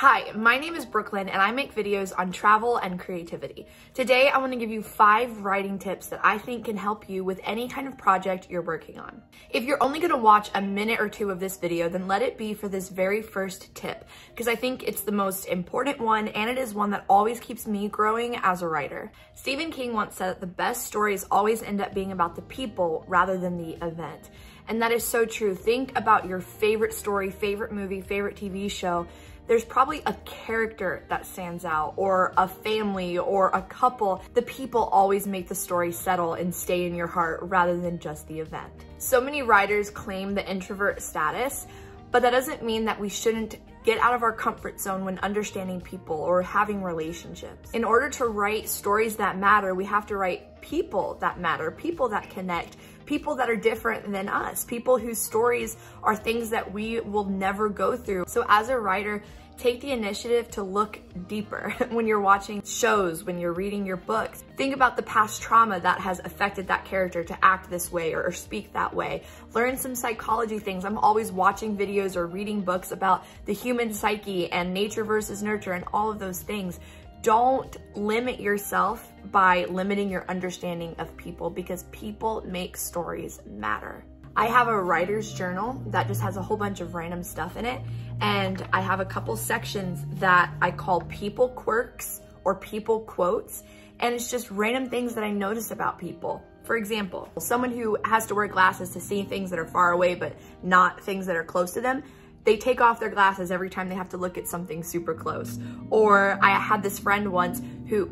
Hi, my name is Brooklyn and I make videos on travel and creativity. Today, I want to give you 5 writing tips that I think can help you with any kind of project you're working on. If you're only going to watch a minute or 2 of this video, then let it be for this very first tip, because I think it's the most important one and it is one that always keeps me growing as a writer. Stephen King once said that the best stories always end up being about the people rather than the event. And that is so true. Think about your favorite story, favorite movie, favorite TV show. There's probably a character that stands out, or a family, or a couple. The people always make the story settle and stay in your heart rather than just the event. So many writers claim the introvert status, but that doesn't mean that we shouldn't get out of our comfort zone when understanding people or having relationships. In order to write stories that matter, we have to write people that matter, people that connect, people that are different than us, people whose stories are things that we will never go through. So as a writer, take the initiative to look deeper when you're watching shows, when you're reading your books. Think about the past trauma that has affected that character to act this way or speak that way. Learn some psychology things. I'm always watching videos or reading books about the human psyche and nature versus nurture and all of those things. Don't limit yourself by limiting your understanding of people, because people make stories matter. I have a writer's journal that just has a whole bunch of random stuff in it. And I have a couple sections that I call people quirks or people quotes. And it's just random things that I notice about people. For example, someone who has to wear glasses to see things that are far away, but not things that are close to them. They take off their glasses every time they have to look at something super close. Or I had this friend once who,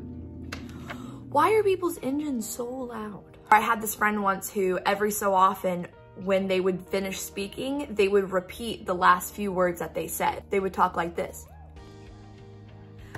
why are people's engines so loud? I had this friend once who every so often, when they would finish speaking, they would repeat the last few words that they said. They would talk like this.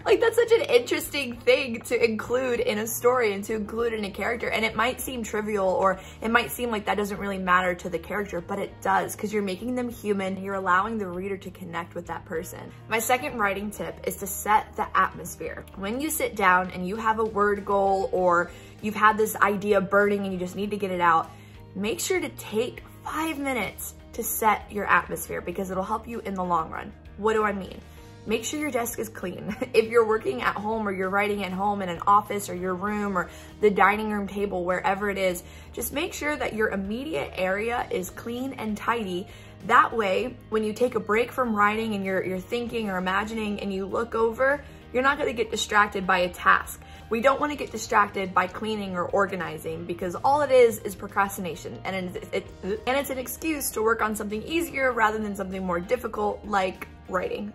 Like, that's such an interesting thing to include in a story and to include in a character. And it might seem trivial, or it might seem like that doesn't really matter to the character, but it does, because you're making them human. You're allowing the reader to connect with that person. My second writing tip is to set the atmosphere. When you sit down and you have a word goal, or you've had this idea burning and you just need to get it out, make sure to take 5 minutes to set your atmosphere, because it'll help you in the long run. What do I mean? Make sure your desk is clean. If you're working at home, or you're writing at home in an office, or your room, or the dining room table, wherever it is, just make sure that your immediate area is clean and tidy. That way, when you take a break from writing and you're thinking or imagining and you look over, you're not gonna get distracted by a task. We don't want to get distracted by cleaning or organizing, because all it is procrastination, and it's an excuse to work on something easier rather than something more difficult, like writing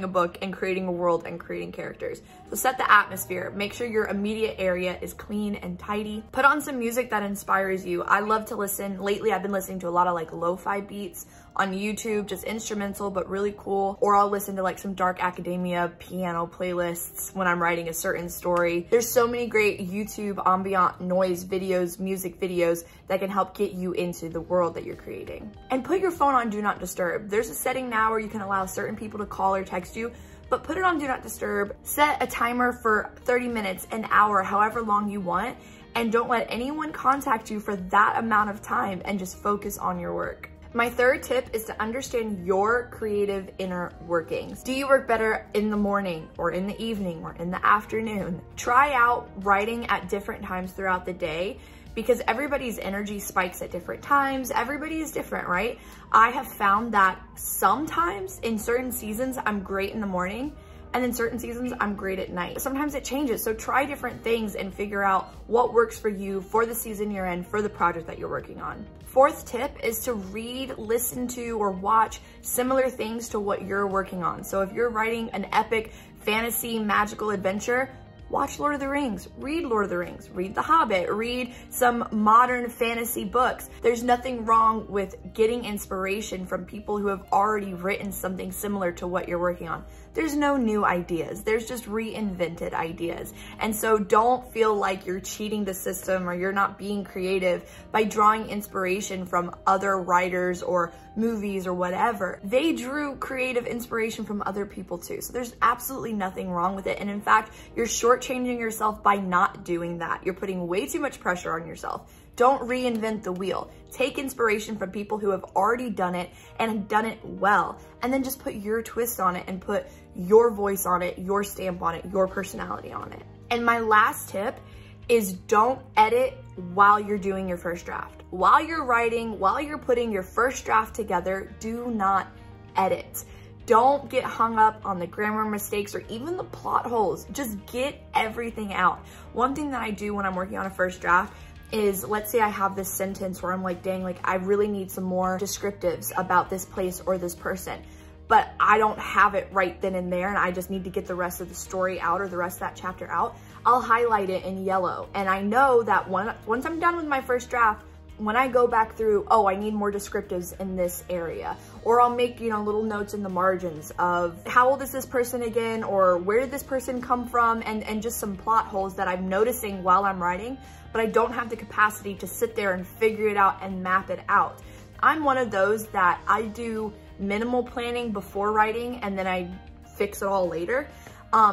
a book and creating a world and creating characters. So set the atmosphere. Make sure your immediate area is clean and tidy. Put on some music that inspires you. I love to listen. Lately, I've been listening to a lot of like lo-fi beats on YouTube, just instrumental, but really cool. Or I'll listen to like some dark academia piano playlists when I'm writing a certain story. There's so many great YouTube ambient noise videos, music videos that can help get you into the world that you're creating. And put your phone on Do Not Disturb. There's a setting now where you can allow certain people to call or text you, but put it on Do Not Disturb. Set a timer for 30 minutes, an hour, however long you want, and don't let anyone contact you for that amount of time, and just focus on your work. My third tip is to understand your creative inner workings. Do you work better in the morning, or in the evening, or in the afternoon? Try out writing at different times throughout the day, because everybody's energy spikes at different times. Everybody is different, right? I have found that sometimes in certain seasons, I'm great in the morning, and in certain seasons, I'm great at night. Sometimes it changes, so try different things and figure out what works for you, for the season you're in, for the project that you're working on. Fourth tip is to read, listen to, or watch similar things to what you're working on. So if you're writing an epic fantasy magical adventure, watch Lord of the Rings, read Lord of the Rings, read The Hobbit, read some modern fantasy books. There's nothing wrong with getting inspiration from people who have already written something similar to what you're working on. There's no new ideas. There's just reinvented ideas. And so don't feel like you're cheating the system or you're not being creative by drawing inspiration from other writers or movies or whatever. They drew creative inspiration from other people too. So there's absolutely nothing wrong with it. And in fact, you're shortchanging yourself by not doing that. You're putting way too much pressure on yourself. Don't reinvent the wheel. Take inspiration from people who have already done it and have done it well, and then just put your twist on it and put your voice on it, your stamp on it, your personality on it. And my last tip is don't edit while you're doing your first draft. While you're writing, while you're putting your first draft together, do not edit. Don't get hung up on the grammar mistakes or even the plot holes. Just get everything out. One thing that I do when I'm working on a first draft is, let's say I have this sentence where I'm like, dang, like I really need some more descriptives about this place or this person, but I don't have it right then and there and I just need to get the rest of the story out or the rest of that chapter out. I'll highlight it in yellow. And I know that once I'm done with my first draft, when I go back through, oh, I need more descriptives in this area. Or I'll make, little notes in the margins of how old is this person again, or where did this person come from, and just some plot holes that I'm noticing while I'm writing, but I don't have the capacity to sit there and figure it out and map it out. I'm one of those that I do minimal planning before writing and then I fix it all later.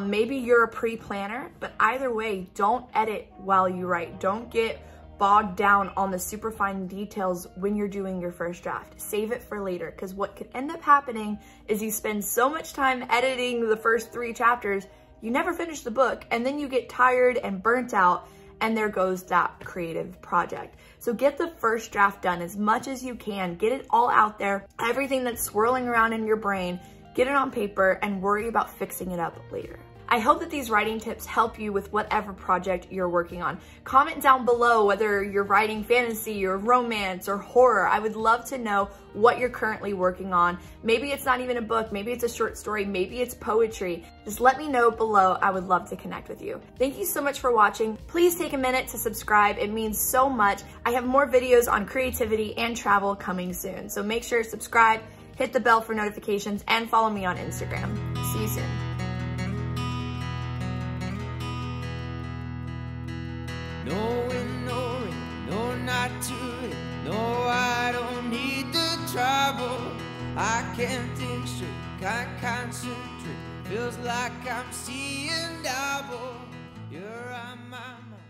Maybe you're a pre-planner, but either way, don't edit while you write. Don't get bogged down on the super fine details when you're doing your first draft. Save it for later, because what could end up happening is you spend so much time editing the first 3 chapters, you never finish the book, and then you get tired and burnt out, and there goes that creative project. So get the first draft done as much as you can. Get it all out there, everything that's swirling around in your brain, get it on paper, and worry about fixing it up later. I hope that these writing tips help you with whatever project you're working on. Comment down below whether you're writing fantasy or romance or horror. I would love to know what you're currently working on. Maybe it's not even a book, maybe it's a short story, maybe it's poetry. Just let me know below. I would love to connect with you. Thank you so much for watching. Please take a minute to subscribe. It means so much. I have more videos on creativity and travel coming soon. So make sure to subscribe, hit the bell for notifications, and follow me on Instagram. See you soon. No, not to it. No, I don't need the trouble. I can't think straight, can't concentrate. Feels like I'm seeing double. You're on my mind.